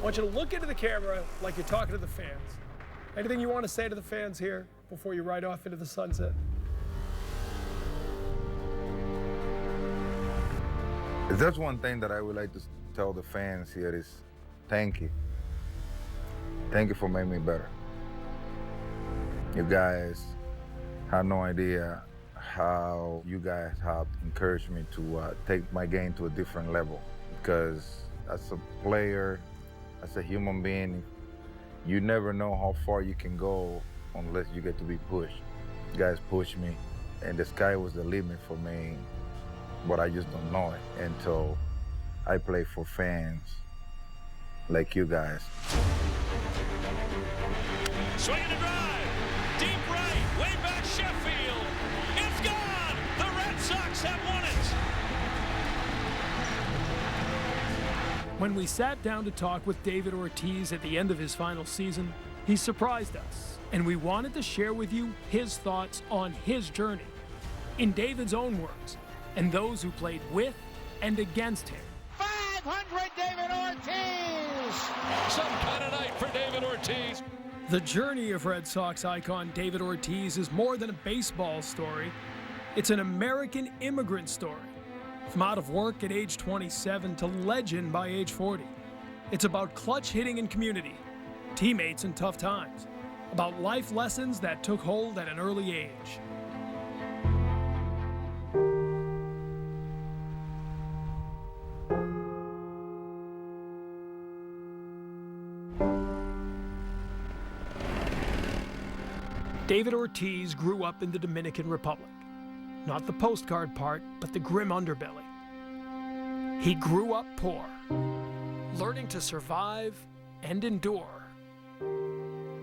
want you to look into the camera like you're talking to the fans. Anything you want to say to the fans here before you ride off into the sunset? If there's one thing that I would like to tell the fans here is thank you. Thank you for making me better. You guys have no idea how you guys have encouraged me to take my game to a different level. Because as a player, as a human being, you never know how far you can go unless you get to be pushed. You guys pushed me, and the sky was the limit for me, but I just don't know it until I play for fans like you guys. Swing and a drive, deep right, way back Sheffield. It's gone! The Red Sox have won it! When we sat down to talk with David Ortiz at the end of his final season, he surprised us, and we wanted to share with you his thoughts on his journey, in David's own words, and those who played with and against him. 500 David Ortiz! Some kind of night for David Ortiz. The journey of Red Sox icon David Ortiz is more than a baseball story. It's an American immigrant story. From out of work at age 27 to legend by age 40. It's about clutch hitting and community, teammates in tough times, about life lessons that took hold at an early age. David Ortiz grew up in the Dominican Republic. Not the postcard part, but the grim underbelly. He grew up poor, learning to survive and endure.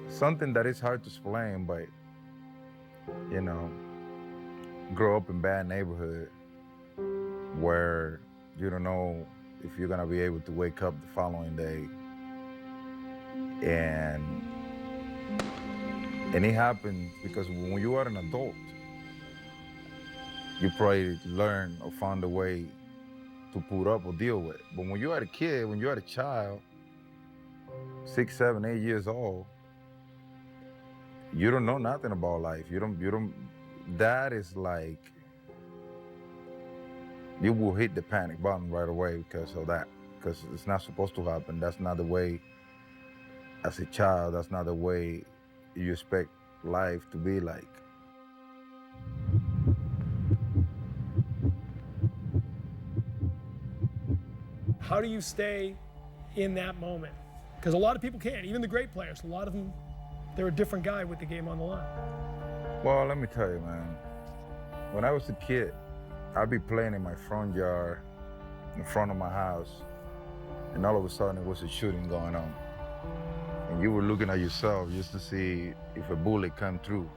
Something that is hard to explain, but, you know, grow up in bad neighborhood where you don't know if you're gonna be able to wake up the following day. And it happens because when you are an adult, you probably learn or find a way to put up or deal with it. But when you are a kid, when you are a child, 6, 7, 8 years old, you don't know nothing about life. That is like, you will hit the panic button right away because of that. Because it's not supposed to happen. That's not the way, as a child, that's not the way you expect life to be like. How do you stay in that moment? Because a lot of people can't, even the great players, a lot of them, they're a different guy with the game on the line. Well, let me tell you, man. When I was a kid, I'd be playing in my front yard, in front of my house, and all of a sudden it was a shooting going on. And you were looking at yourself just to see if a bullet come through.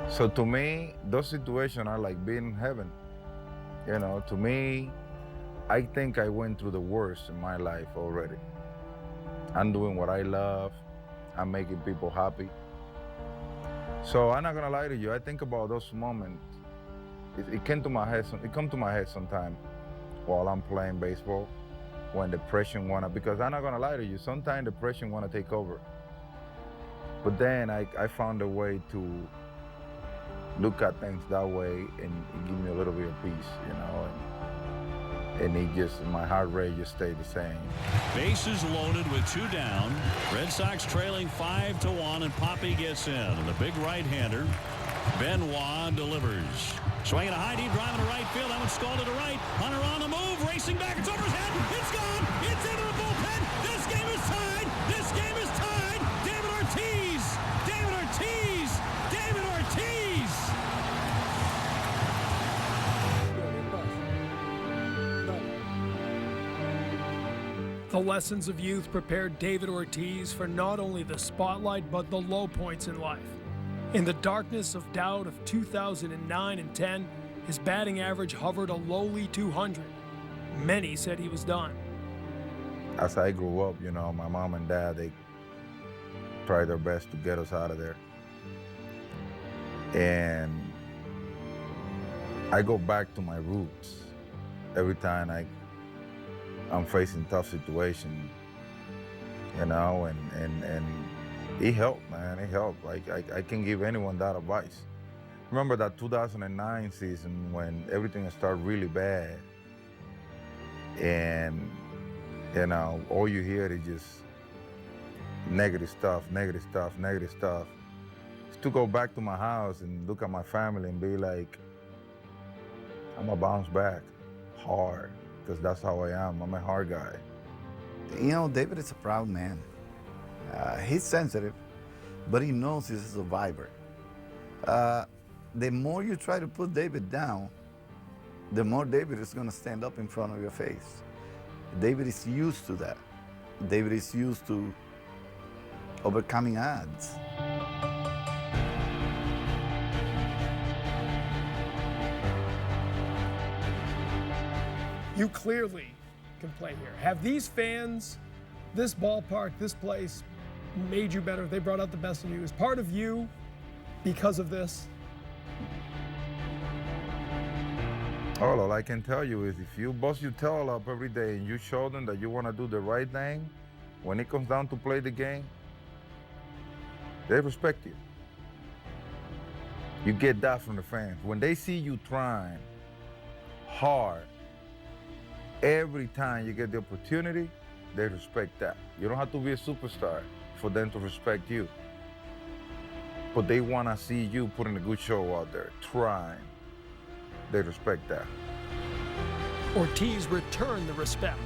So to me, those situations are like being in heaven. You know, to me, I think I went through the worst in my life already. I'm doing what I love. I'm making people happy. So I'm not gonna lie to you. I think about those moments. It came to my head. It come to my head sometime while I'm playing baseball, when depression because I'm not gonna lie to you. Sometimes depression wanna take over. But then I found a way to look at things that way, and it give me a little bit of peace, you know. And my heart rate just stayed the same. Bases loaded with 2 down. Red Sox trailing 5-1, and Poppy gets in. And the big right-hander, Benoit, delivers. Swinging a high deep drive into right field. That one's stalled to the right. Hunter on the move, racing back. It's over his head. It's gone. It's into the bullpen. This game is tied. This game is tied. David Ortiz. David Ortiz. David Ortiz. The lessons of youth prepared David Ortiz for not only the spotlight, but the low points in life. In the darkness of doubt of 2009 and 10, his batting average hovered a lowly 200. Many said he was done. As I grew up, you know, my mom and dad, they tried their best to get us out of there. And I go back to my roots every time I'm facing tough situation, you know, and it helped, man. It helped. I can give anyone that advice. Remember that 2009 season when everything started really bad, and you know, all you hear is just negative stuff, negative stuff, negative stuff. Just to go back to my house and look at my family and be like, I'm gonna bounce back hard, because that's how I am. I'm a hard guy. You know, David is a proud man. He's sensitive, but he knows he's a survivor. The more you try to put David down, the more David is going to stand up in front of your face. David is used to that. David is used to overcoming odds. You clearly can play here. Have these fans, this ballpark, this place, made you better? They brought out the best in you. Is part of you because of this? All I can tell you is if you bust your tail up every day and you show them that you want to do the right thing, when it comes down to play the game, they respect you. You get that from the fans. When they see you trying hard, every time you get the opportunity, they respect that. You don't have to be a superstar for them to respect you. But they want to see you putting a good show out there, trying. They respect that. Ortiz returned the respect.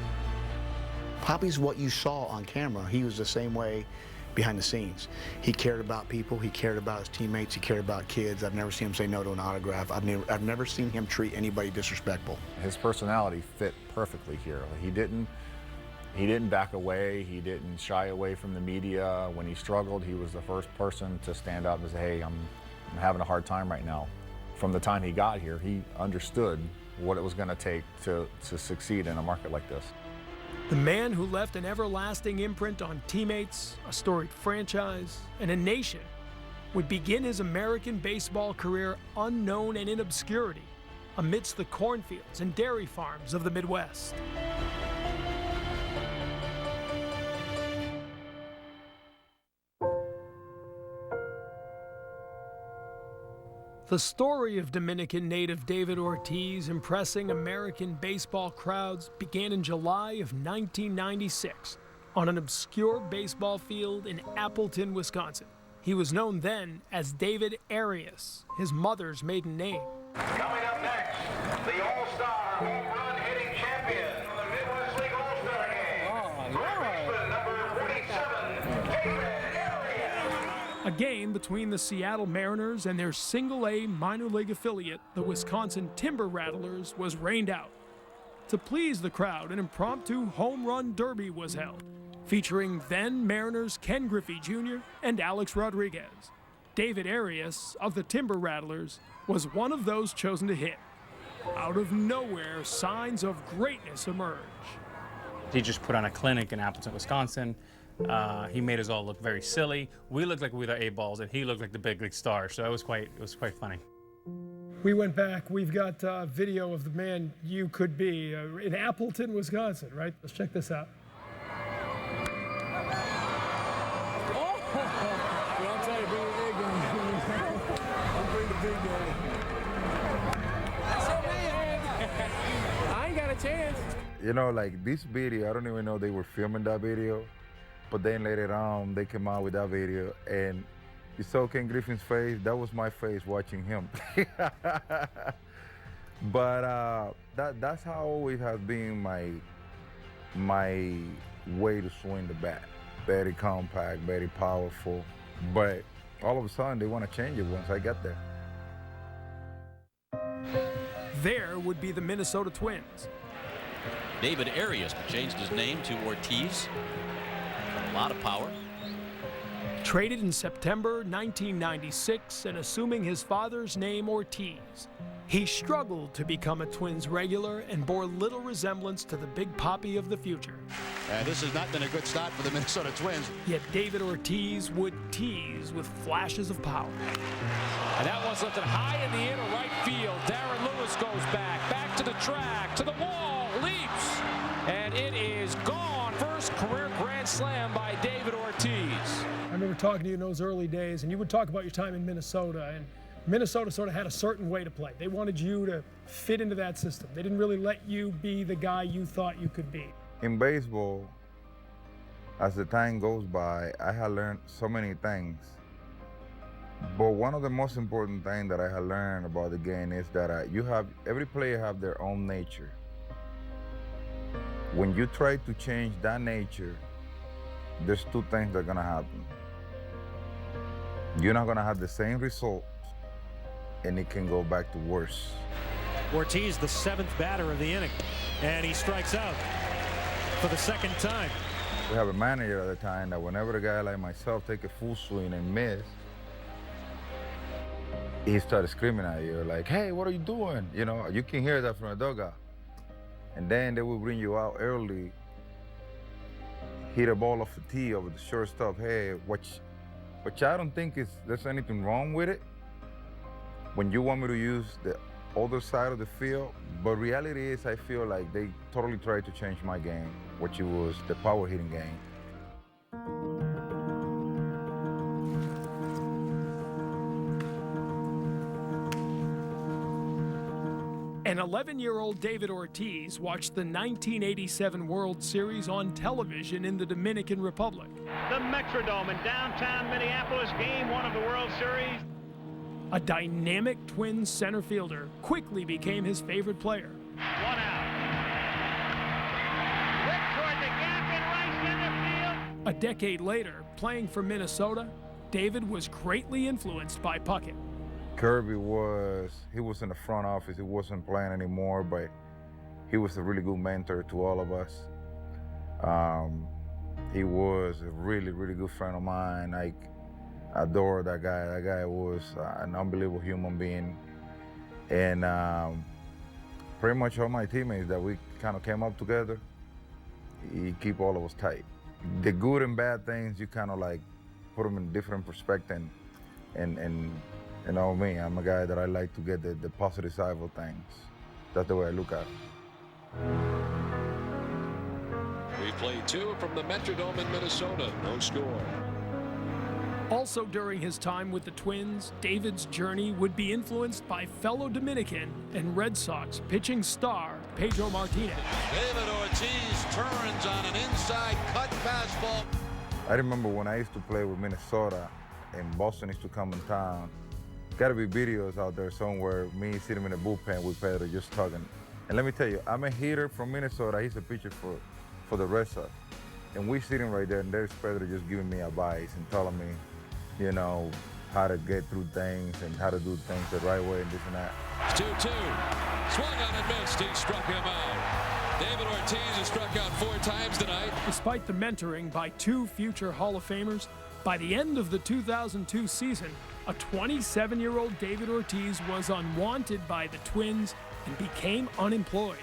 Poppy's what you saw on camera. He was the same way behind the scenes. He cared about people. He cared about his teammates. He cared about kids. I've never seen him say no to an autograph. I've never seen him treat anybody disrespectful. His personality fit perfectly here. He didn't back away. He didn't shy away from the media. When he struggled, he was the first person to stand up and say, hey, I'm having a hard time right now. From the time he got here, he understood what it was going to take to succeed in a market like this. The man who left an everlasting imprint on teammates, a storied franchise, and a nation would begin his American baseball career unknown and in obscurity amidst the cornfields and dairy farms of the Midwest. The story of Dominican native David Ortiz impressing American baseball crowds began in July of 1996 on an obscure baseball field in Appleton, Wisconsin. He was known then as David Arias, his mother's maiden name. Coming up next, the All-Star home run hitting champion of the Midwest League All-Star Game. Baseman number 47, David Arias. A game between the Seattle Mariners and their single-A minor league affiliate, the Wisconsin Timber Rattlers, was rained out. To please the crowd, an impromptu home run derby was held, featuring then Mariners Ken Griffey Jr. and Alex Rodriguez. David Arias of the Timber Rattlers was one of those chosen to hit. Out of nowhere, signs of greatness emerge. He just put on a clinic in Appleton, Wisconsin. He made us all look very silly. We looked like we were the A-balls, and he looked like the big league star. So it was quite funny. We went back. We've got video of the man you could be in Appleton, Wisconsin, right? Let's check this out. I ain't got a chance. You know, like this video, I don't even know they were filming that video, but then later on, they came out with that video, and you saw Ken Griffin's face. That was my face watching him. But that's how always has been my way to swing the bat. Very compact, very powerful. But all of a sudden, they want to change it once I get there. There would be the Minnesota Twins. David Arias changed his name to Ortiz. A lot of power. Traded in September 1996 and assuming his father's name Ortiz, he struggled to become a Twins regular and bore little resemblance to the Big Papi of the future. This has not been a good start for the Minnesota Twins. Yet David Ortiz would tease with flashes of power. And that one's lifted high in the air to right field. Darren Lewis goes back to the track, to the wall, leaps, and it is gone. First career grand slam by David Ortiz. I remember talking to you in those early days, and you would talk about your time in Minnesota, and Minnesota sort of had a certain way to play. They wanted you to fit into that system. They didn't really let you be the guy you thought you could be. In baseball, as the time goes by, I have learned so many things. But one of the most important things that I have learned about the game is that every player have their own nature. When you try to change that nature, there's two things that are gonna happen. You're not gonna have the same result, and it can go back to worse. Ortiz, the 7th batter of the inning, and he strikes out for the 2nd time. We have a manager at the time that whenever a guy like myself take a full swing and miss, he started screaming at you like, "Hey, what are you doing?" You know, you can hear that from the dugout. And then they will bring you out early, hit a ball off the tee over the shortstop. Hey, which I don't think there's anything wrong with it. When you want me to use the other side of the field, but reality is I feel like they totally tried to change my game, which was the power hitting game. An 11-year-old David Ortiz watched the 1987 World Series on television in the Dominican Republic. The Metrodome in downtown Minneapolis, game 1 of the World Series. A dynamic Twins center fielder quickly became his favorite player. 1 out. Whip toward the gap in right center field. A decade later, playing for Minnesota, David was greatly influenced by Puckett. Kirby he was in the front office. He wasn't playing anymore, but he was a really good mentor to all of us. He was a really, really good friend of mine. I adore that guy. That guy was an unbelievable human being. And pretty much all my teammates that we kind of came up together, he keep all of us tight. The good and bad things, you kind of like put them in different perspective. And you know me, I'm a guy that I like to get the positive side of things. That's the way I look at it. We played 2 from the Metrodome in Minnesota. No score. Also during his time with the Twins, David's journey would be influenced by fellow Dominican and Red Sox pitching star Pedro Martinez. David Ortiz turns on an inside cut fastball. I remember when I used to play with Minnesota and Boston used to come in town. Gotta be videos out there somewhere, me sitting in the bullpen with Pedro just talking. And let me tell you, I'm a hitter from Minnesota. He's a pitcher for the Red Sox. And we sitting right there, and there's Pedro just giving me advice and telling me, you know, how to get through things and how to do things the right way and this and that. 2-2. Swung on and missed. He struck him out. David Ortiz has struck out 4 times tonight. Despite the mentoring by 2 future Hall of Famers, by the end of the 2002 season, a 27-year-old David Ortiz was unwanted by the Twins and became unemployed.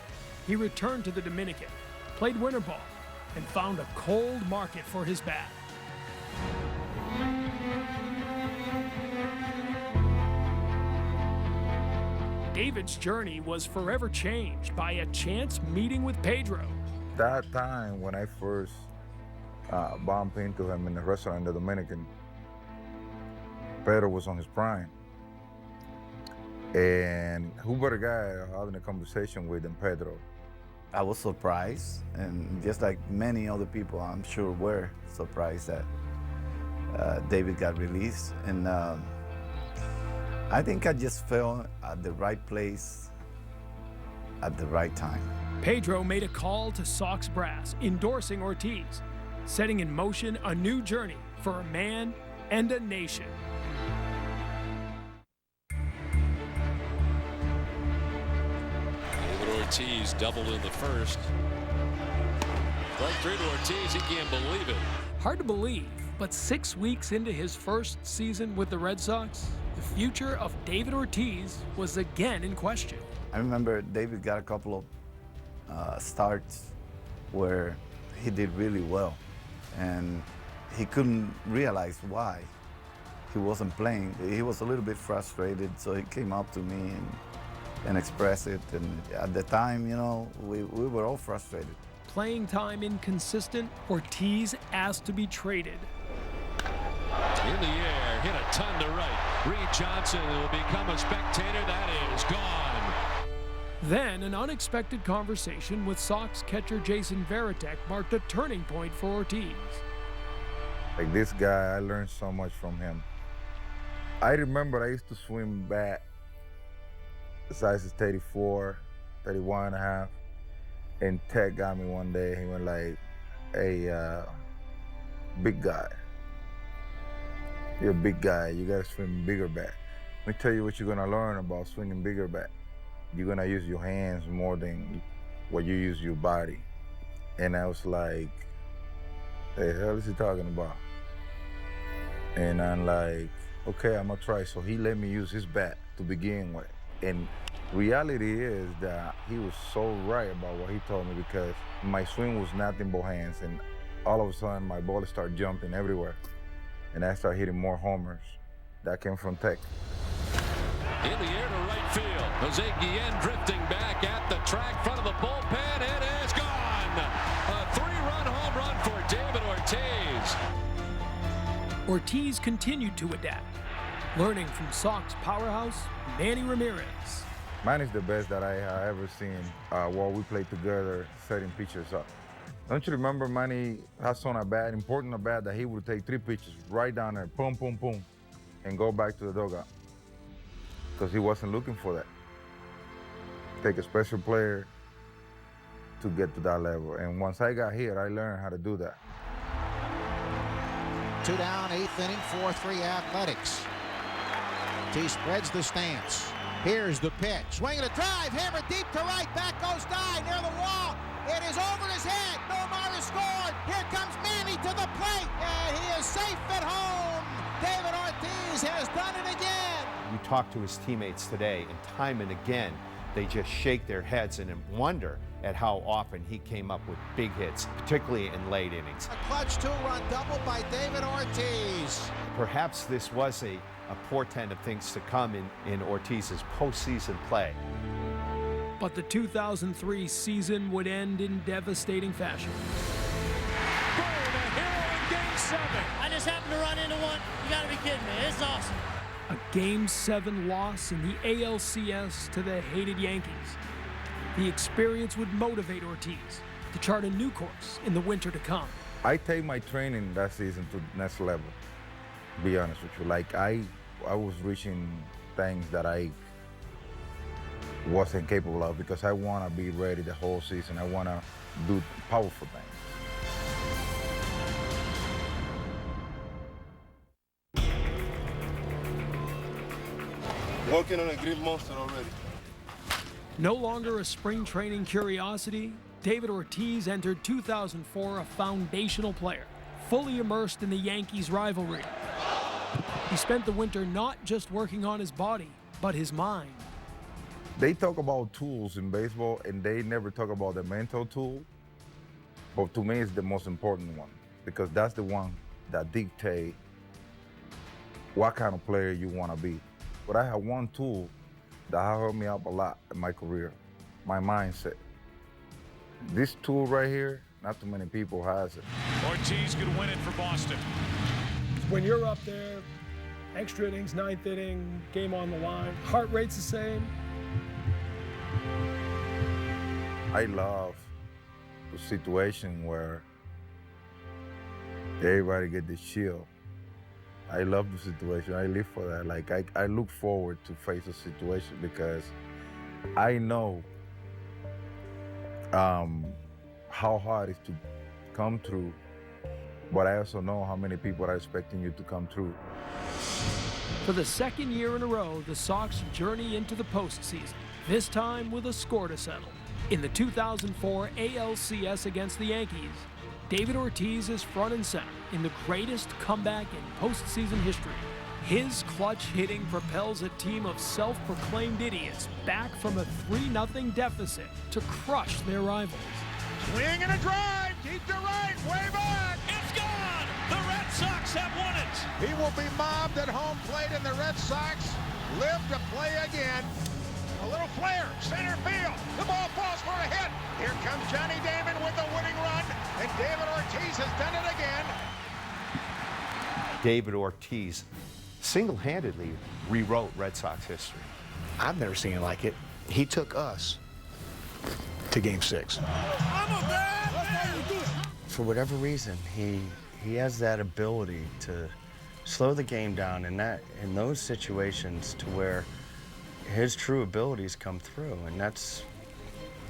He returned to the Dominican, played winter ball, and found a cold market for his bat. David's journey was forever changed by a chance meeting with Pedro. That time when I first bumped into him in the restaurant in the Dominican, Pedro was on his prime. And who better guy having a conversation with than Pedro? I was surprised, and just like many other people, I'm sure were surprised that David got released. And I think I just fell at the right place at the right time. Pedro made a call to Sox brass, endorsing Ortiz, setting in motion a new journey for a man and a nation. Ortiz doubled in the first. Right through to Ortiz, he can't believe it. Hard to believe, but 6 weeks into his first season with the Red Sox, the future of David Ortiz was again in question. I remember David got a couple of starts where he did really well, and he couldn't realize why he wasn't playing. He was a little bit frustrated, so he came up to me and expressed it. And at the time, you know, we were all frustrated. playing time inconsistent, Ortiz asked to be traded. In the air, hit a ton to right. Reed Johnson will become a spectator. That is gone. Then an unexpected conversation with Sox catcher Jason Varitek marked a turning point for Ortiz. Like this guy, I learned so much from him. I remember I used to swim bat. The size is 34, 31 and a half. And Tech got me one day. He went like, hey, big guy. You're a big guy. You gotta swim bigger bat. Let me tell you what you're gonna learn about swinging bigger bat. You're gonna use your hands more than what you use your body. And I was like, hey, the hell is he talking about? And I'm like, okay, I'm gonna try. So he let me use his bat to begin with. And reality is that he was so right about what he told me, because my swing was nothing but hands, and all of a sudden my ball started jumping everywhere. And I started hitting more homers. That came from Tech. In the air to right field. Jose Guillen drifting back at the track, front of the bullpen. It is gone. A 3-run home run for David Ortiz. Ortiz continued to adapt, learning from Sox powerhouse Manny Ramirez. Manny's the best that I have ever seen while we played together, setting pitchers up. Don't you remember Manny has on a bat, important a bat, that he would take 3 pitches right down there, boom, boom, boom, and go back to the dugout, because he wasn't looking for that. Take a special player to get to that level. And once I got here, I learned how to do that. 2 down, 8th inning, 4-3 Athletics. T spreads the stance. Here's the pitch. Swing and a drive, hammered deep to right. Back goes Dye near the wall. It is over his head. Nomar has scored. Here comes Manny to the plate, and he is safe at home. David Ortiz has done it again. You talk to his teammates today, and time and again, they just shake their heads and wonder at how often he came up with big hits, particularly in late innings. A clutch 2-run double by David Ortiz. Perhaps this was a portent of things to come in Ortiz's postseason play. But the 2003 season would end in devastating fashion. Boom, a hero in Game 7. I just happened to run into one. You gotta be kidding me. It's awesome. A Game 7 loss in the ALCS to the hated Yankees. The experience would motivate Ortiz to chart a new course in the winter to come. I take my training that season to the next level, be honest with you. Like I was reaching things that I wasn't capable of, because I want to be ready the whole season. I want to do powerful things. Working on a green monster already. No longer a spring training curiosity, David Ortiz entered 2004 a foundational player, fully immersed in the Yankees' rivalry. He spent the winter not just working on his body, but his mind. They talk about tools in baseball, and they never talk about the mental tool. But to me, it's the most important one, because that's the one that dictates what kind of player you want to be. But I have one tool that has helped me out a lot in my career, my mindset. This tool right here, not too many people has it. Ortiz could win it for Boston. When you're up there, extra innings, 9th inning, game on the line, heart rate's the same. I love the situation where everybody get the shield. I love the situation. I live for that. Like I look forward to face a situation, because I know how hard it is to come through, but I also know how many people are expecting you to come through. For the second year in a row, the Sox journey into the postseason, this time with a score to settle. In the 2004 ALCS against the Yankees, David Ortiz is front and center in the greatest comeback in postseason history. His clutch hitting propels a team of self-proclaimed idiots back from a 3-0 deficit to crush their rivals. Swing and a drive, deep to right, way back. It's gone. The Red Sox have won it. He will be mobbed at home plate, and the Red Sox live to play again. A little flare, center field. The ball falls for a hit. Here comes Johnny Damon with the winning David Ortiz has done it again. David Ortiz single-handedly rewrote Red Sox history. I've never seen it like it. He took us to Game 6. For whatever reason, he has that ability to slow the game down in those situations to where his true abilities come through, and that's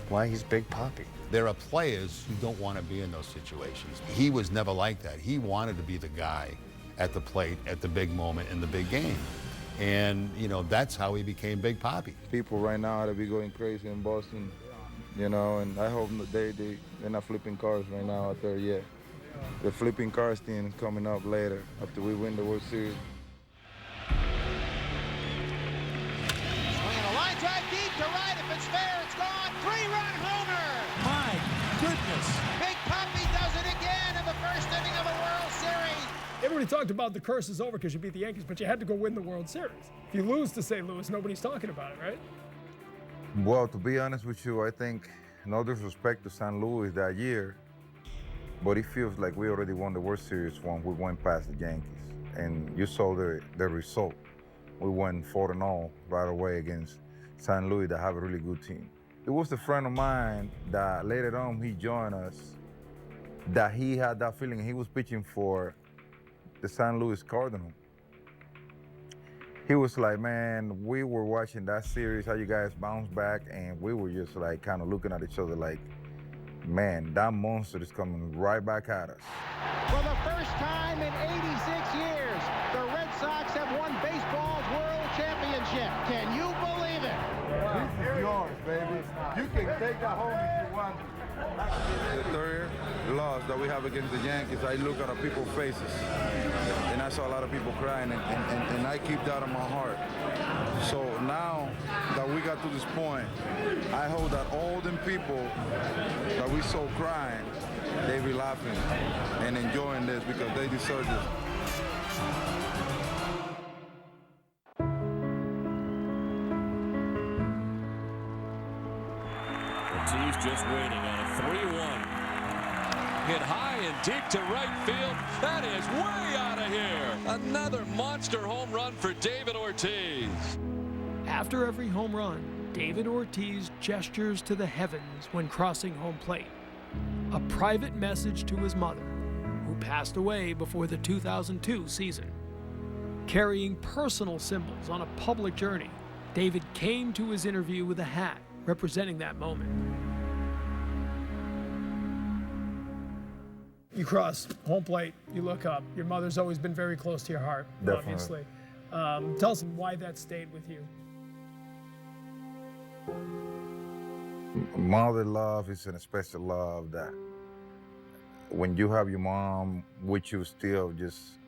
why he's Big Papi. There are players who don't want to be in those situations. He was never like that. He wanted to be the guy at the plate at the big moment in the big game. And, you know, that's how he became Big Papi. People right now ought to be going crazy in Boston, you know, and I hope that they're not flipping cars right now out there yet. The flipping cars thing is coming up later after we win the World Series. Swinging a line drive deep to right. If it's fair, it's gone. 3-run homer. My goodness. Big Papi does it again in the first inning of the World Series. Everybody talked about the curse is over because you beat the Yankees, but you had to go win the World Series. If you lose to St. Louis, nobody's talking about it, right? Well, to be honest with you, I think, no disrespect to St. Louis that year, but it feels like we already won the World Series when we went past the Yankees. And you saw the result. We went 4-0 right away against St. Louis that have a really good team. It was a friend of mine that later on he joined us, that he had that feeling. He was pitching for the St. Louis Cardinals. He was like, man, we were watching that series, how you guys bounced back, and we were just like kind of looking at each other like, man, that monster is coming right back at us. For the first time in 86 years, the Red Sox have won baseball's World Championship. Can you believe it? This is yours, baby. You can take that home if you want. The third loss that we have against the Yankees, I look at people's faces, and I saw a lot of people crying, and I keep that in my heart. So now that we got to this point, I hope that all them people that we saw crying, they be laughing and enjoying this because they deserve this. Ortiz just waiting on a 3-1. Hit high and deep to right field. That is way out of here. Another monster home run for David Ortiz. After every home run, David Ortiz gestures to the heavens when crossing home plate. A private message to his mother, who passed away before the 2002 season. Carrying personal symbols on a public journey, David came to his interview with a hat representing that moment. You cross home plate, you look up. Your mother's always been very close to your heart, Definitely. Obviously. Tell us why that stayed with you. Mother love is a special love that when you have your mom with you still, just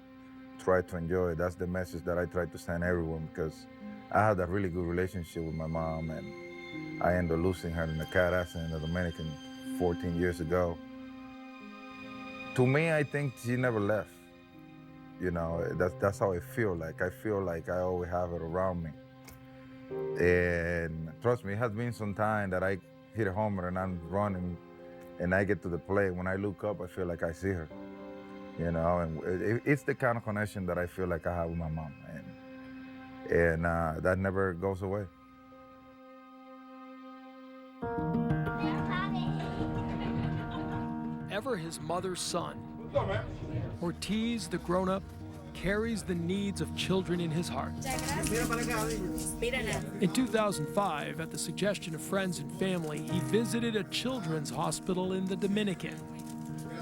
try to enjoy it. That's the message that I try to send everyone because I had a really good relationship with my mom, and I ended up losing her in a car accident in the Dominican 14 years ago. To me, I think she never left. You know, that's how I feel like. I feel like I always have it around me. And trust me, it has been some time that I hit a homer and I'm running and I get to the plate. When I look up, I feel like I see her. You know, and it's the kind of connection that I feel like I have with my mom. And that never goes away. Ever his mother's son, Ortiz, the grown-up, carries the needs of children in his heart. In 2005, at the suggestion of friends and family, he visited a children's hospital in the Dominican.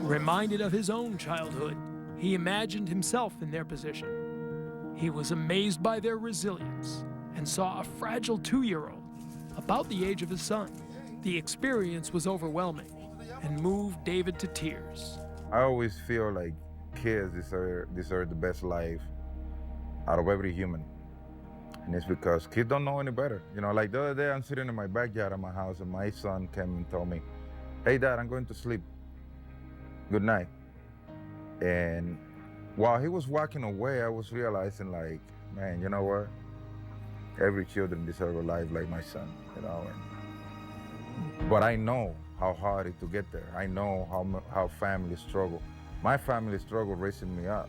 Reminded of his own childhood, he imagined himself in their position. He was amazed by their resilience and saw a fragile 2-year-old, about the age of his son. The experience was overwhelming and moved David to tears. I always feel like kids deserve the best life out of every human. And it's because kids don't know any better. You know, like the other day I'm sitting in my backyard at my house and my son came and told me, "Hey Dad, I'm going to sleep. Good night." And while he was walking away, I was realizing like, man, you know what? Every children deserve a life like my son, you know. But I know how hard it is to get there. I know how families struggle. My family struggled raising me up.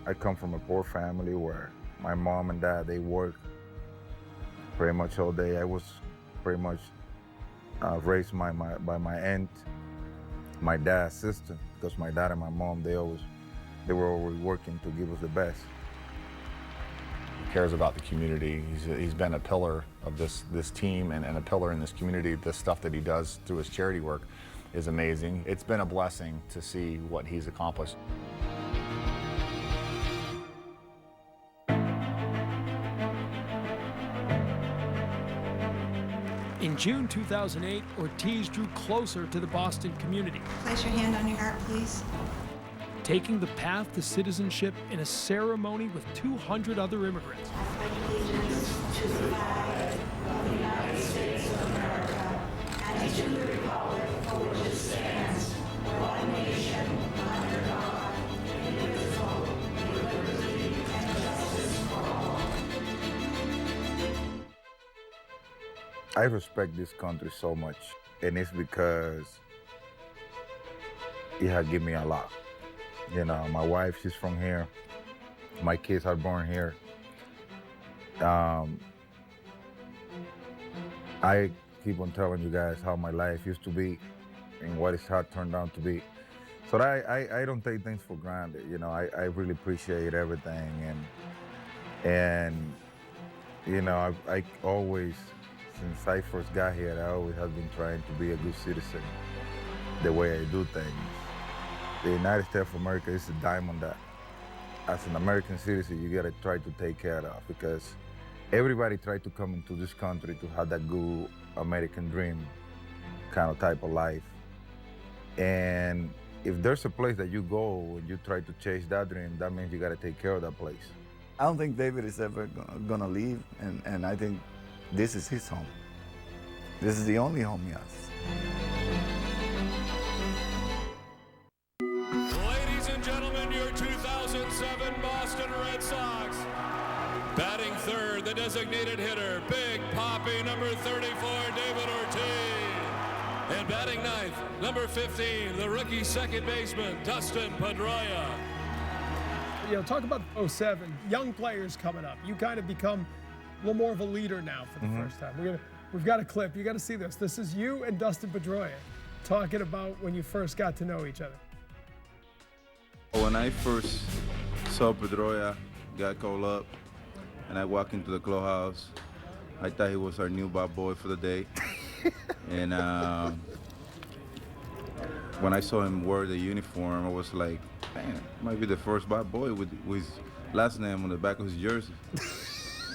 I come from a poor family where my mom and dad, they work pretty much all day. I was pretty much raised by my aunt, my dad's sister, because my dad and my mom, they were always working to give us the best. He cares about the community. He's been a pillar of this team and a pillar in this community. The stuff that he does through his charity work is amazing. It's been a blessing to see what he's accomplished. In June 2008, Ortiz drew closer to the Boston community. Place your hand on your heart, please. Taking the path to citizenship in a ceremony with 200 other immigrants. Allegiance to the flag of the United States of America and to the republic for which it stands, one nation, under God, indivisible, with liberty and justice for all. I respect this country so much, and it's because it has given me a lot. You know, my wife, she's from here. My kids are born here. I keep on telling you guys how my life used to be and what it's had turned out to be. So I don't take things for granted. You know, I really appreciate everything, and you know, I always, since I first got here, I always have been trying to be a good citizen, the way I do things. The United States of America is a diamond that, as an American citizen, you gotta try to take care of, because everybody tried to come into this country to have that good American dream kind of type of life. And if there's a place that you go and you try to chase that dream, that means you gotta take care of that place. I don't think David is ever gonna leave, and I think this is his home. This is the only home he has. Ladies and gentlemen, your 2007 Boston Red Sox. Batting third, the designated hitter, Big Papi, number 34, David Ortiz. And batting ninth, number 15, the rookie second baseman, Dustin Pedroia. You know, talk about 07, young players coming up. You kind of become a little more of a leader now for the first time. We've got a clip. You got to see this. This is you and Dustin Pedroia talking about when you first got to know each other. When I first saw Pedroia got called up and I walked into the clubhouse, I thought he was our new bad boy for the day. And when I saw him wear the uniform, I was like, man, might be the first bad boy with his last name on the back of his jersey.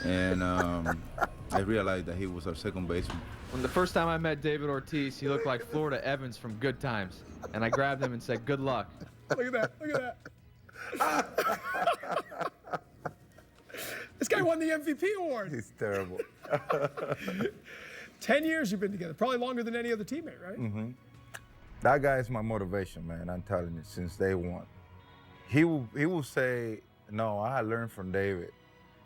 And I realized that he was our second baseman. When the first time I met David Ortiz, he looked like Florida Evans from Good Times. And I grabbed him and said, good luck. Look at that, look at that. This guy won the MVP award. He's terrible. 10 years you've been together, probably longer than any other teammate, right? That guy is my motivation, man. I'm telling you, since day one. He will say, no, I learned from David,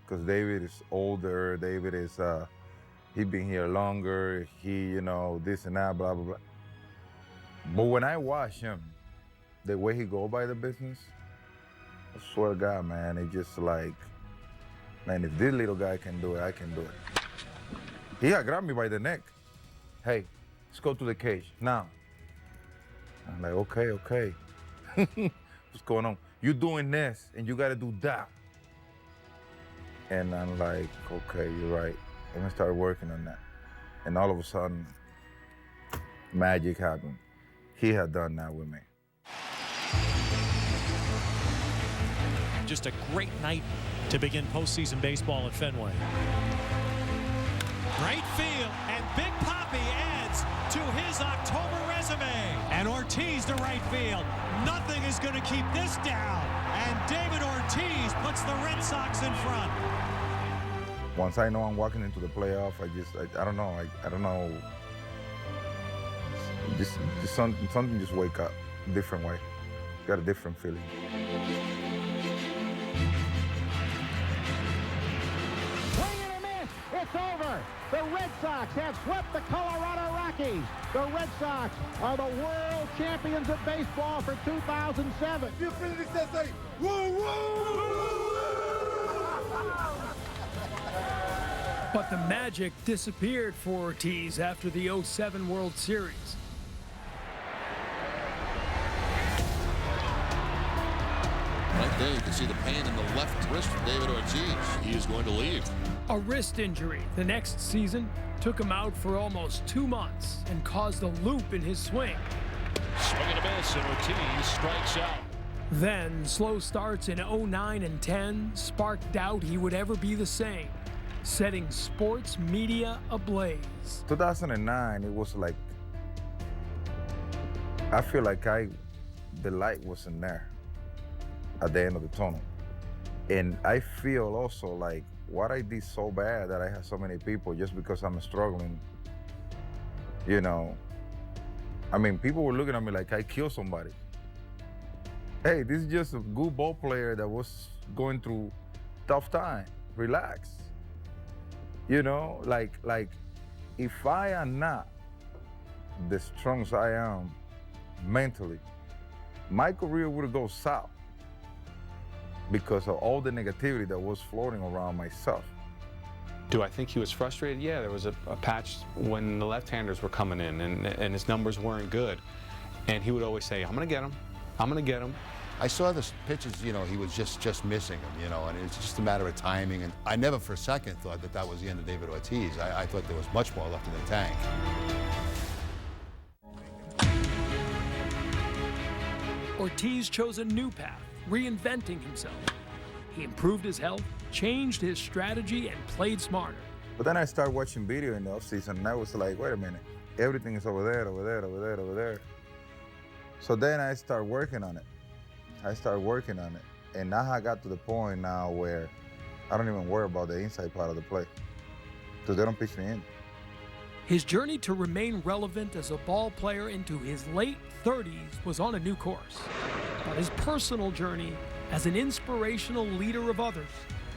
because David is older. David is, he been here longer. He, you know, this and that, blah, blah, blah. But when I watch him, the way he go by the business, I swear to God, man, it's just like, man, if this little guy can do it, I can do it. He had grabbed me by the neck. Hey, let's go to the cage now. I'm like, okay. What's going on? You doing this, and you got to do that. And I'm like, okay, you're right. I'm gonna start working on that. And all of a sudden, magic happened. He had done that with me. Just a great night to begin postseason baseball at Fenway. Right field, and Big Papi adds to his October resume. And Ortiz to right field. Nothing is going to keep this down. And David Ortiz puts the Red Sox in front. Once I know I'm walking into the playoff, I don't know. I don't know. Just something just wake up different way. Got a different feeling. Swing and a miss. it's over. The Red Sox have swept the Colorado Rockies. The Red Sox are the world champions of baseball for 2007. You finish this, say, woo, woo! But the magic disappeared for Ortiz after the '07 World Series. Right there, you can see the pain in the left wrist from David Ortiz. He is going to leave. A wrist injury the next season took him out for almost 2 months and caused a loop in his swing. Swing and a miss, and Ortiz strikes out. Then, slow starts in '09 and '10 sparked doubt he would ever be the same, setting sports media ablaze. 2009, it was like, I feel like the light wasn't there at the end of the tunnel. And I feel also like what I did so bad that I had so many people just because I'm struggling, you know. I mean, people were looking at me like I killed somebody. Hey, this is just a good ball player that was going through tough time. Relax. You know, like if I am not the strong as I am mentally, my career would go south because of all the negativity that was floating around myself. Do I think he was frustrated? Yeah, there was a patch when the left-handers were coming in and his numbers weren't good. And he would always say, I'm going to get him. I'm going to get him. I saw the pitches, you know, he was just missing them, you know, and it's just a matter of timing. And I never for a second thought that was the end of David Ortiz. I thought there was much more left in the tank. Ortiz chose a new path, reinventing himself. He improved his health, changed his strategy, and played smarter. But then I started watching video in the offseason, and I was like, wait a minute, everything is over there, over there, over there, over there. So then I started working on it. And now I got to the point now where I don't even worry about the inside part of the play because they don't pitch me in. His journey to remain relevant as a ball player into his late 30s was on a new course. But his personal journey as an inspirational leader of others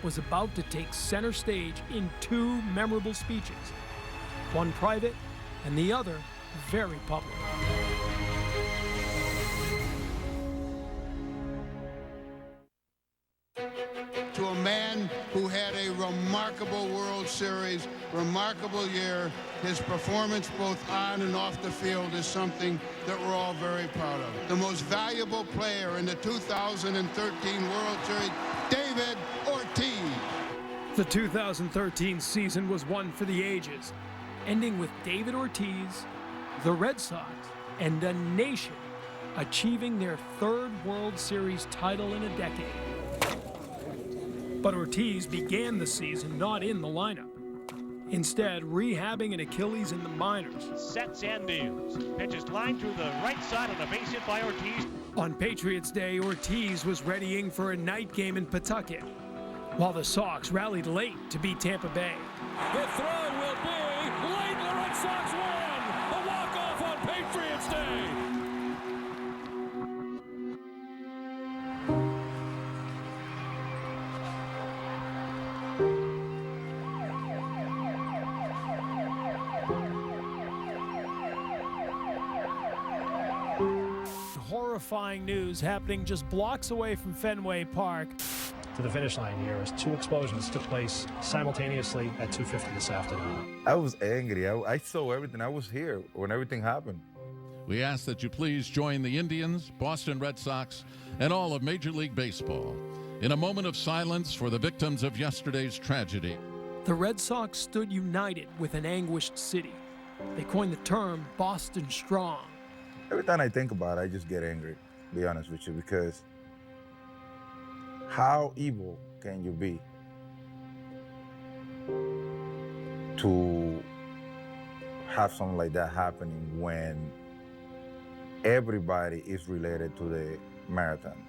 was about to take center stage in 2 memorable speeches, one private and the other very public. To a man who had a remarkable World Series, remarkable year. His performance both on and off the field is something that we're all very proud of. The most valuable player in the 2013 World Series, David Ortiz. The 2013 season was one for the ages, ending with David Ortiz, the Red Sox, and a nation achieving their 3rd World Series title in a decade. But Ortiz began the season not in the lineup. Instead, rehabbing an Achilles in the minors. Sets and deals. Pitches line through the right side on a base hit by Ortiz. On Patriots Day, Ortiz was readying for a night game in Pawtucket, while the Sox rallied late to beat Tampa Bay. The throw will be late. The Red Sox win. A walk-off on Patriots Day. Horrifying news happening just blocks away from Fenway Park. To the finish line here as 2 explosions took place simultaneously at 2:50 this afternoon. I was angry. I saw everything. I was here when everything happened. We ask that you please join the Indians, Boston Red Sox, and all of Major League Baseball in a moment of silence for the victims of yesterday's tragedy. The Red Sox stood united with an anguished city. They coined the term Boston Strong. Every time I think about it, I just get angry, to be honest with you, because how evil can you be to have something like that happening when everybody is related to the marathon?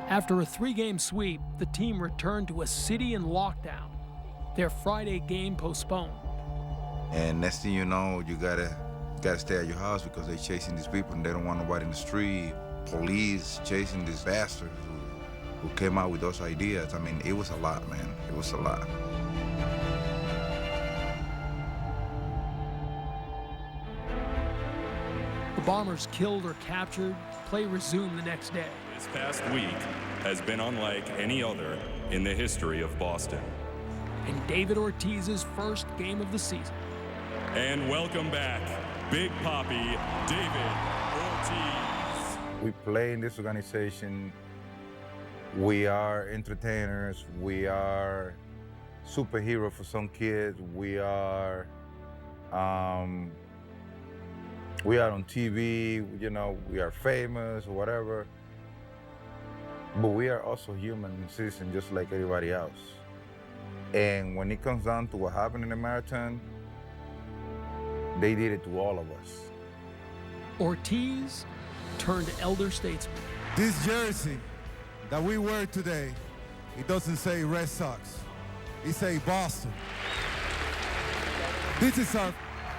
After a 3-game sweep, the team returned to a city in lockdown, their Friday game postponed. And next thing you know, you gotta stay at your house because they're chasing these people and they don't want nobody in the street. Police chasing these bastards who came out with those ideas. I mean, it was a lot, man. It was a lot. The Bombers killed or captured. Play resumed the next day. This past week has been unlike any other in the history of Boston. In David Ortiz's first game of the season. And welcome back, Big Papi David Ortiz. We play in this organization. We are entertainers. We are superheroes for some kids. We are on TV, you know, we are famous or whatever. But we are also human citizens just like everybody else. And when it comes down to what happened in the marathon, they did it to all of us. Ortiz turned elder statesman. This jersey that we wear today, it doesn't say Red Sox. It says Boston. This is our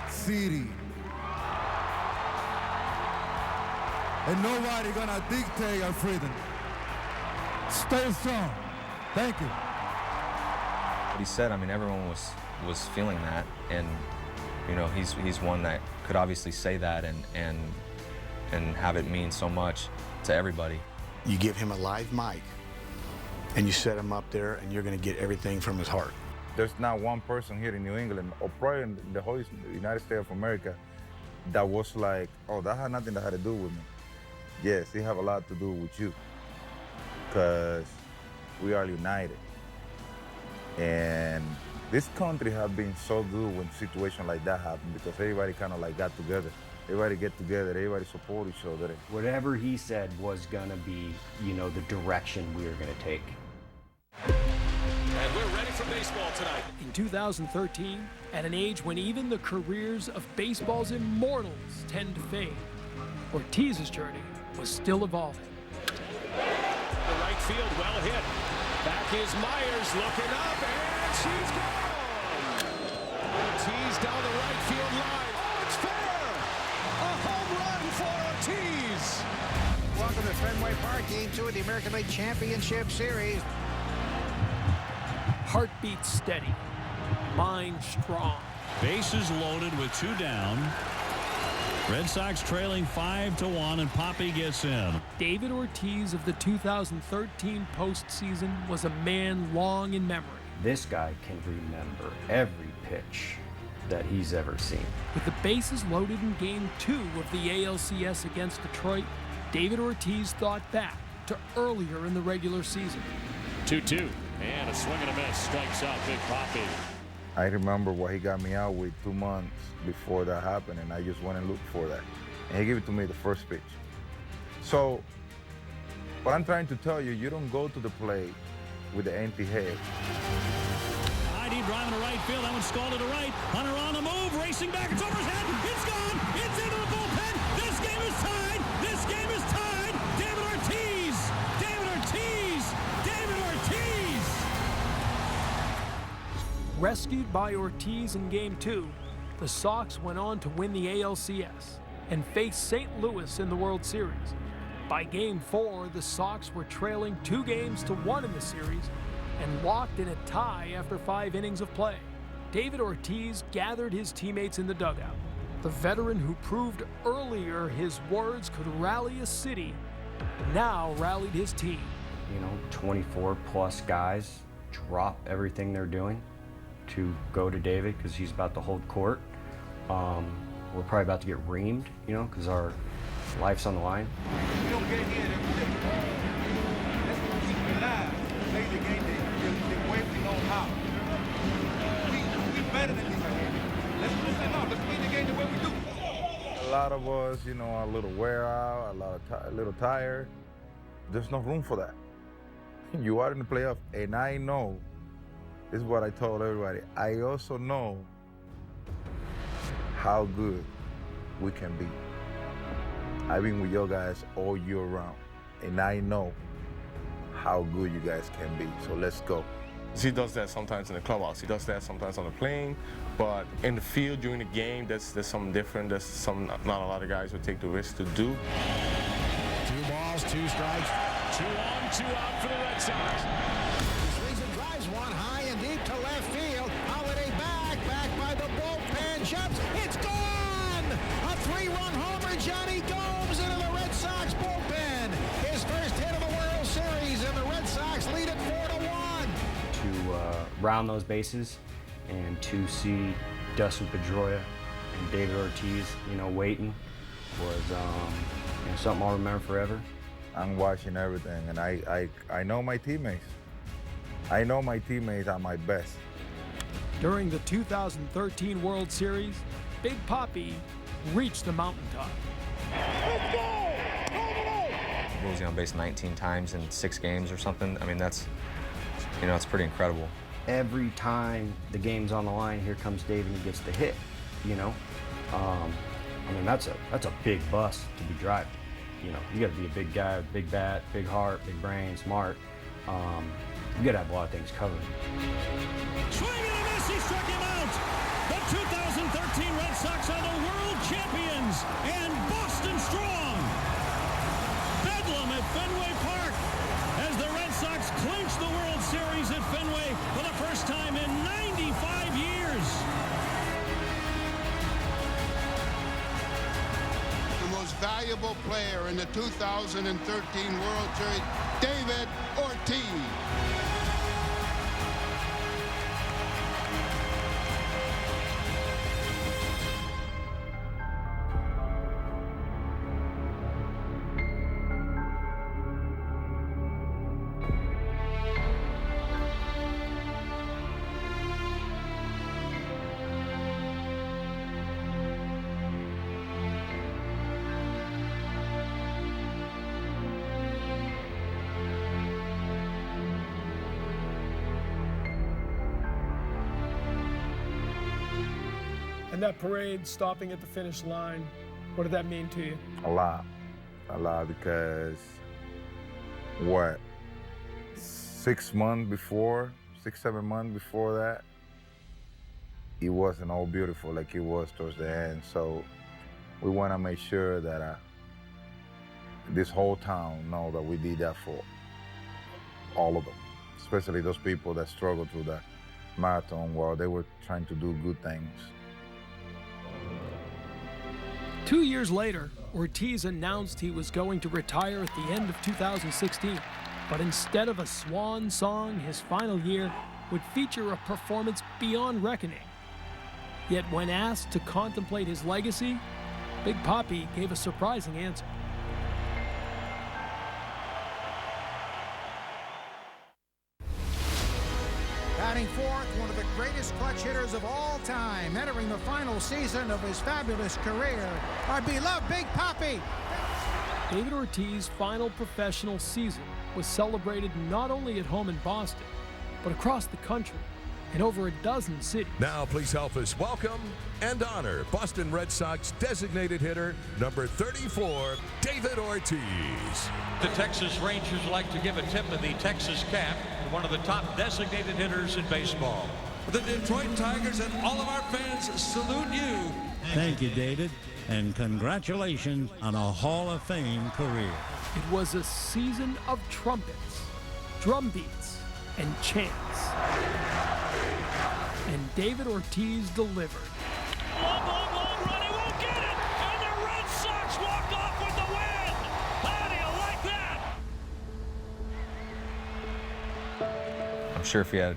city. And nobody gonna dictate our freedom. Stay strong. Thank you. What he said, I mean, everyone was feeling that, and you know, he's one that could obviously say that and have it mean so much to everybody. You give him a live mic, and you set him up there, and you're going to get everything from his heart. There's not one person here in New England, or probably in the whole United States of America, that was like, oh, that had nothing that had to do with me. Yes, it have a lot to do with you, because we are united. And this country has been so good when situations like that happen, because everybody kind of like got together. Everybody get together, everybody support each other. Whatever he said was gonna be, you know, the direction we were gonna take. And we're ready for baseball tonight. In 2013, at an age when even the careers of baseball's immortals tend to fade, Ortiz's journey was still evolving. The right field, well hit. Back is Myers looking up, and she's gone. Ortiz down the right field line. Oh, it's fair! A home run for Ortiz. Welcome to Fenway Park, Game 2 of the American League Championship Series. Heartbeat steady, mind strong. Bases loaded with 2 down. Red Sox trailing 5-1, and Papi gets in. David Ortiz of the 2013 postseason was a man long in memory. This guy can remember every pitch that he's ever seen. With the bases loaded in Game 2 of the ALCS against Detroit, David Ortiz thought back to earlier in the regular season. 2-2, and a swing and a miss strikes out Big Papi. I remember what he got me out with 2 months before that happened, and I just went and looked for that. And he gave it to me the first pitch. So what I'm trying to tell you, you don't go to the plate with the empty head. High deep drive in the right field. That one's scalded to right. Hunter on the move, racing back. It's over his head. It's gone. It's into the bullpen. This game is tied. This game is tied. David Ortiz. David Ortiz. David Ortiz. Rescued by Ortiz in Game 2, the Sox went on to win the ALCS and face St. Louis in the World Series. By Game 4, the Sox were trailing 2-1 in the series and locked in a tie after 5 innings of play. David Ortiz gathered his teammates in the dugout. The veteran who proved earlier his words could rally a city now rallied his team. You know, 24-plus guys drop everything they're doing to go to David because he's about to hold court. We're probably about to get reamed, you know, because our life's on the line. We don't get here let's keep it alive. Play the game the way we know how. We better than this again. Let's listen up. Let's play the game the way we do. A lot of us, you know, are a little wear out, a little tired. There's no room for that. You are in the playoff, and I know, this is what I told everybody, I also know how good we can be. I've been with you guys all year round, and I know how good you guys can be, so let's go. He does that sometimes in the clubhouse. He does that sometimes on the plane, but in the field during the game, there's something different. There's some not a lot of guys would take the risk to do. 2 balls, 2 strikes. 2 on, 2 out for the Red Sox. Swings and drives one high and deep to left field. Holiday back by the bullpen. Jumps. It's gone! A 3-run homer, Johnny round those bases, and to see Dustin Pedroia and David Ortiz, you know, waiting was you know, something I'll remember forever. I'm watching everything, and I know my teammates. I know my teammates are my best. During the 2013 World Series, Big Papi reached the mountaintop. What was he on base 19 times in 6 games or something? I mean, that's, you know, it's pretty incredible. Every time the game's on the line, here comes David and he gets the hit, you know? I mean, that's a big bus to be driving. You know, you gotta be a big guy with big bat, big heart, big brain, smart. You gotta have a lot of things covered. Swing and a miss, he struck him out. The 2013 Red Sox are the world champions and Boston strong. Bedlam at Fenway Park as the Red Sox clinch the World Series at Fenway for the first time in 95 years. The most valuable player in the 2013 World Series, David Ortiz. And that parade stopping at the finish line, what did that mean to you? A lot, because what, 6 months before, 6-7 months before that, it wasn't all beautiful like it was towards the end. So we want to make sure that this whole town know that we did that for all of them, especially those people that struggled through the marathon while they were trying to do good things. 2 years later, Ortiz announced he was going to retire at the end of 2016. But instead of a swan song, his final year would feature a performance beyond reckoning. Yet when asked to contemplate his legacy, Big Papi gave a surprising answer. Batting fourth, one of the greatest clutch hitters of all time, entering the final season of his fabulous career, our beloved Big Papi. David Ortiz's final professional season was celebrated not only at home in Boston, but across the country in over a dozen cities. Now please help us welcome and honor Boston Red Sox designated hitter number 34, David Ortiz. The Texas Rangers like to give a tip of the Texas cap to one of the top designated hitters in baseball. The Detroit Tigers and all of our fans salute you. Thank you, David, and congratulations on a Hall of Fame career. It was a season of trumpets, drum beats, and chants. And David Ortiz delivered. Long run, he won't get it, and the Red Sox walk off with the win. How do you like that? I'm sure if he had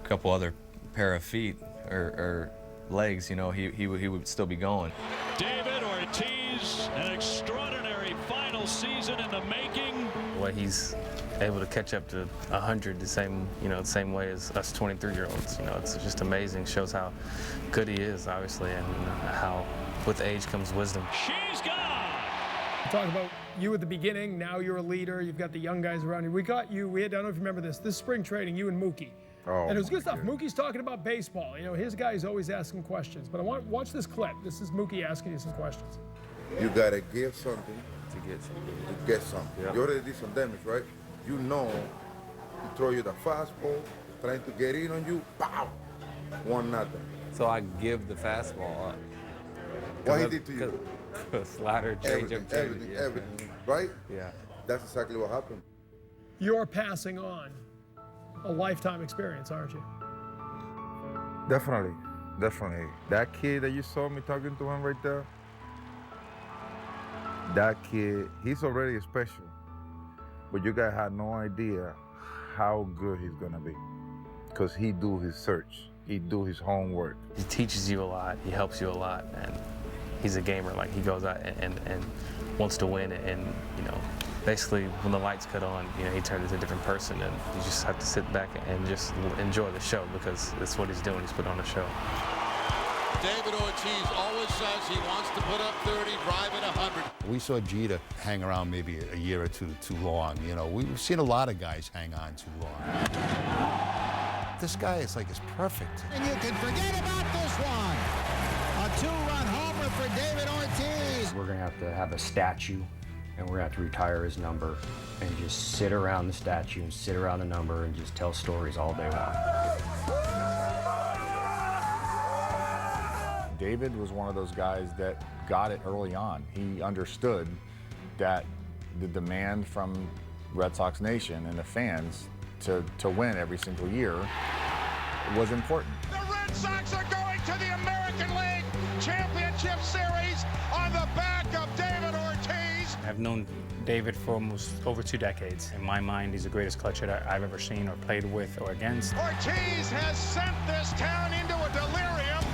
a couple other pair of feet or legs, you know, he would still be going. David Ortiz, an extraordinary final season in the making. What he's able to catch up to 100 the same way as us 23-year-olds. You know, it's just amazing. Shows how good he is, obviously, and how with age comes wisdom. She's gone. Talk about you at the beginning. Now you're a leader. You've got the young guys around you. We got you. I don't know if you remember this spring training, you and Mookie. Oh, and it was good stuff. Mookie's talking about baseball. You know, his guys always ask him questions. But watch this clip. This is Mookie asking you some questions. You gotta give something to get something. Yep. You already did some damage, right? You know, he throw you the fastball, trying to get in on you, pow, 1-0. So I give the fastball. What he did to you? Slider, change up, everything, right? Yeah. That's exactly what happened. You're passing on a lifetime experience, aren't you? Definitely. That kid that you saw me talking to him right there, that kid, he's already special. But you guys had no idea how good he's gonna be. because he do his search. He do his homework. He teaches you a lot. He helps you a lot, and he's a gamer. Like, he goes out and wants to win, and you know, basically when the lights cut on, you know, he turns into a different person, and you just have to sit back and just enjoy the show, because that's what he's doing. He's putting on a show. David Ortiz always says he wants to put up 30, drive at 100. We saw Jeter hang around maybe a year or two too long. You know, we've seen a lot of guys hang on too long. This guy is like, is perfect. And you can forget about this one. A 2-run homer for David Ortiz. We're going to have a statue, and we're going to have to retire his number and just sit around the statue and sit around the number and just tell stories all day long. David was one of those guys that got it early on. He understood that the demand from Red Sox Nation and the fans to win every single year was important. The Red Sox are going to the American League Championship Series on the back of David Ortiz. I've known David for almost over 2 decades. In my mind, he's the greatest clutch hitter I've ever seen or played with or against. Ortiz has sent this town into a delirium.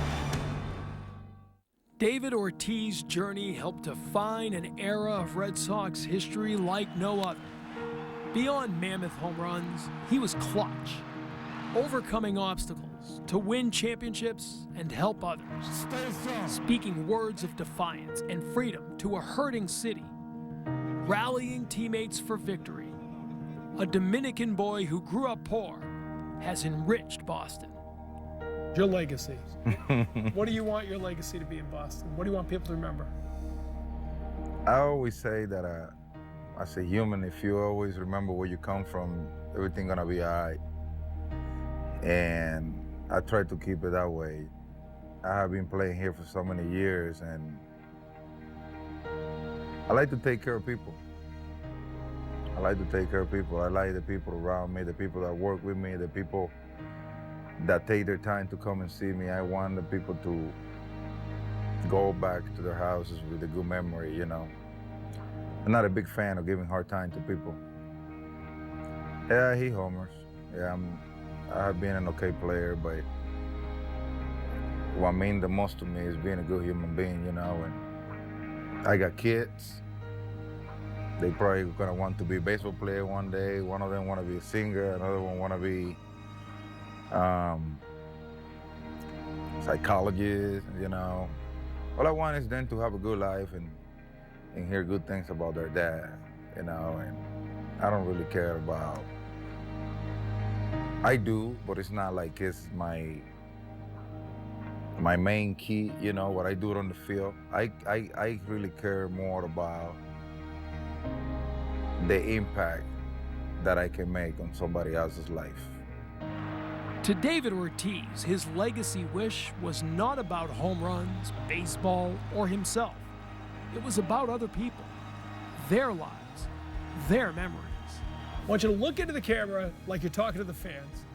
David Ortiz's journey helped define an era of Red Sox history like no other. Beyond mammoth home runs, he was clutch, overcoming obstacles to win championships and help others, speaking words of defiance and freedom to a hurting city, rallying teammates for victory. A Dominican boy who grew up poor has enriched Boston. Your legacy. What do you want your legacy to be in Boston? What do you want people to remember? I always say that as a human, if you always remember where you come from, everything gonna be all right. And I try to keep it that way. I have been playing here for so many years, and I like to take care of people. I like to take care of people. I like the people around me, the people that work with me, the people that take their time to come and see me. I want the people to go back to their houses with a good memory, you know. I'm not a big fan of giving hard time to people. Yeah, he homers. Yeah, I have been an okay player, but what means the most to me is being a good human being, you know. And I got kids. They probably gonna want to be a baseball player one day. One of them want to be a singer. Another one want to be psychologist, you know. All I want is them to have a good life and hear good things about their dad, you know. And I don't really care about. I do, but it's not like it's my main key, you know, what I do on the field. I really care more about the impact that I can make on somebody else's life. To David Ortiz, his legacy wish was not about home runs, baseball, or himself. It was about other people, their lives, their memories. I want you to look into the camera like you're talking to the fans.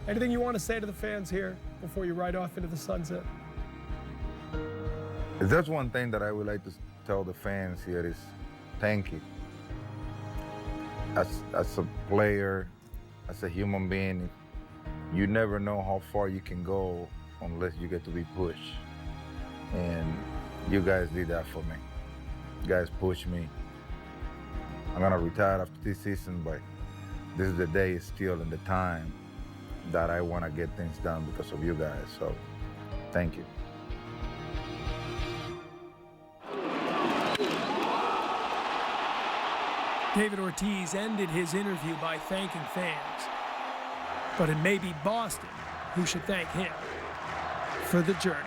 Anything you want to say to the fans here before you ride off into the sunset? If there's one thing that I would like to tell the fans here is thank you. As a player, as a human being, you never know how far you can go unless you get to be pushed. And you guys did that for me. You guys pushed me. I'm gonna retire after this season, but this is the day still and the time that I wanna get things done because of you guys, so thank you. David Ortiz ended his interview by thanking fans. But it may be Boston who should thank him for the journey.